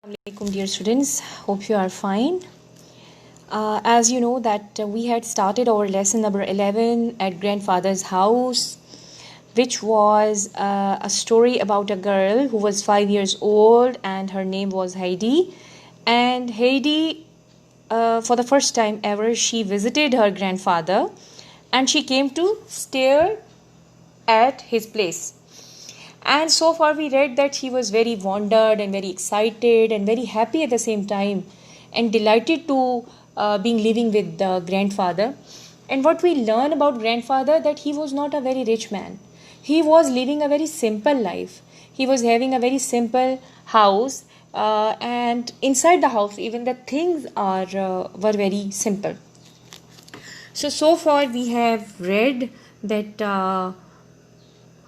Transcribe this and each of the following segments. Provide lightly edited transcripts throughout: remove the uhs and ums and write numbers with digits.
Assalamualaikum, dear students. Hope you are fine. As you know that we had started our lesson number 11 at grandfather's house, which was a story about a girl who was 5 years old and her name was Heidi. And Heidi, for the first time ever, she visited her grandfather and she came to stare at his place. And so far, we read that he was very wondered and very excited and very happy at the same time, and delighted to being living with the grandfather. And what we learn about grandfather, that he was not a very rich man. He was living a very simple life. He was having a very simple house, and inside the house, even the things were very simple. So far we have read that.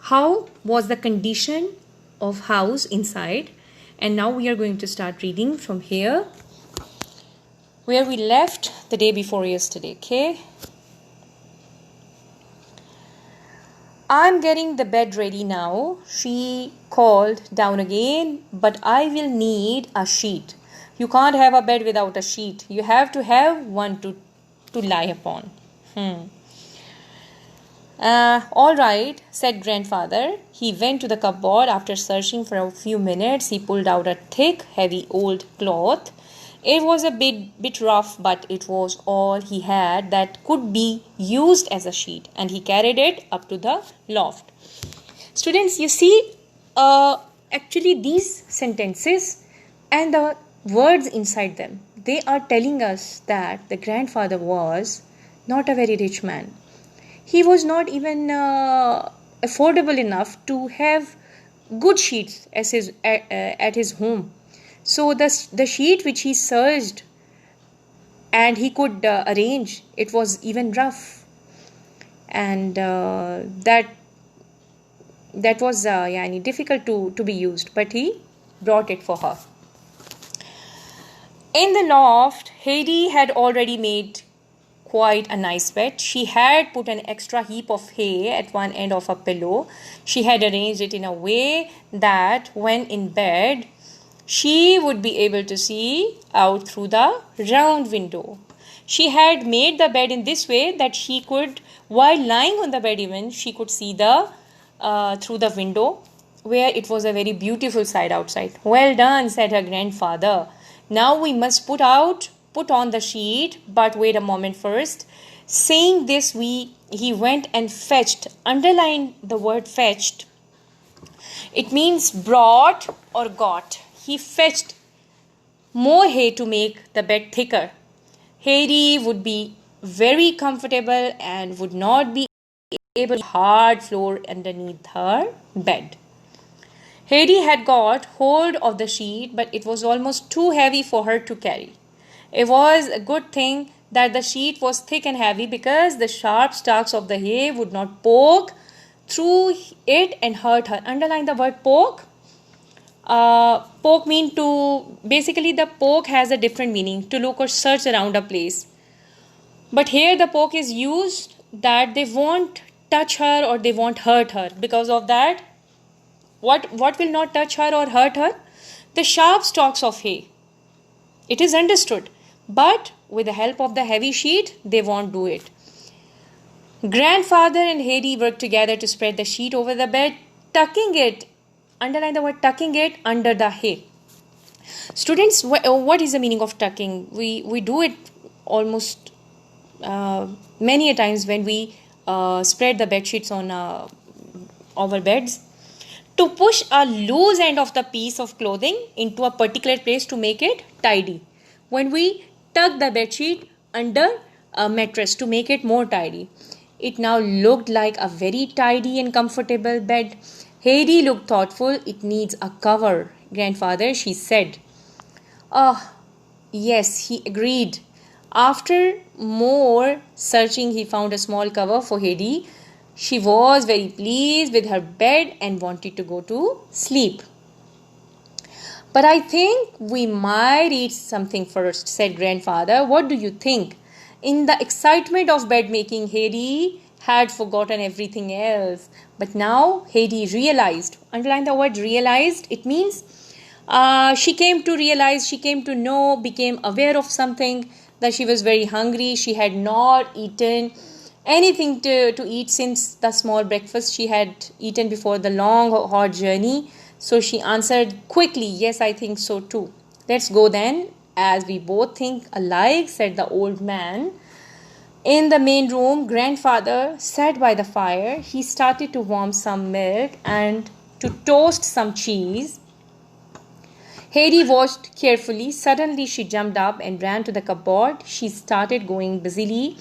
How was the condition of house inside, and now we are going to start reading from here where we left the day before yesterday. Okay, I'm getting the bed ready now, she called down again, but I will need a sheet. You can't have a bed without a sheet. You have to have one to lie upon. All right, said grandfather. He went to the cupboard. After searching for a few minutes, he pulled out a thick, heavy old cloth. It was a bit rough, but it was all he had that could be used as a sheet, and he carried it up to the loft. Students, you see, actually these sentences and the words inside them, they are telling us that the grandfather was not a very rich man. He was not even affordable enough to have good sheets at his home. So the sheet which he searched and he could arrange, it was even rough, and that was difficult to be used. But he brought it for her. In the loft, Heidi had already made quite a nice bed. She had put an extra heap of hay at one end of a pillow. She had arranged it in a way that when in bed, she would be able to see out through the round window. She had made the bed in this way that she could, while lying on the bed even, she could see through the window, where it was a very beautiful sight outside. Well done, said her grandfather. Now we must put on the sheet, but wait a moment first. Saying this, he went and fetched. Underline the word fetched. It means brought or got. He fetched more hay to make the bed thicker. Heidi would be very comfortable and would not be able to hard floor underneath her bed. Heidi had got hold of the sheet, but it was almost too heavy for her to carry. It was a good thing that the sheet was thick and heavy, because the sharp stalks of the hay would not poke through it and hurt her. Underline the word poke. Poke mean to, basically the poke has a different meaning, to look or search around a place. But here the poke is used that they won't touch her or they won't hurt her. Because of that, what will not touch her or hurt her? The sharp stalks of hay. It is understood. But with the help of the heavy sheet, they won't do it. Grandfather and Heidi worked together to spread the sheet over the bed, tucking it, underline the word tucking it, under the hay. Students, what is the meaning of tucking? We do it almost many a times when we spread the bed sheets on our beds. To push a loose end of the piece of clothing into a particular place to make it tidy. When we tuck the bedsheet under a mattress to make it more tidy, it now looked like a very tidy and comfortable bed. Heidi looked thoughtful. It needs a cover, grandfather, she said. Yes, he agreed. After more searching, he found a small cover for Heidi. She was very pleased with her bed and wanted to go to sleep. But I think we might eat something first, said grandfather. What do you think? In the excitement of bed making, Heidi had forgotten everything else. But now Heidi realized, underline the word realized, it means She came to realize, she came to know, became aware of something, that she was very hungry. She had not eaten anything to eat since the small breakfast she had eaten before the long, hot journey. So she answered quickly, "Yes, I think so too." "Let's go then, as we both think alike," said the old man. In the main room, grandfather sat by the fire. He started to warm some milk and to toast some cheese. Hedy watched carefully. Suddenly, she jumped up and ran to the cupboard. She started going busily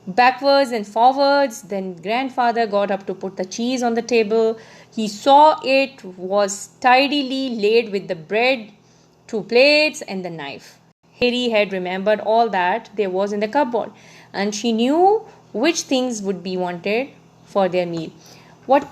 backwards and forwards. Then, grandfather got up to put the cheese on the table. He saw it was tidily laid with the bread, two plates, and the knife. Hedy had remembered all that there was in the cupboard, and she knew which things would be wanted for their meal. What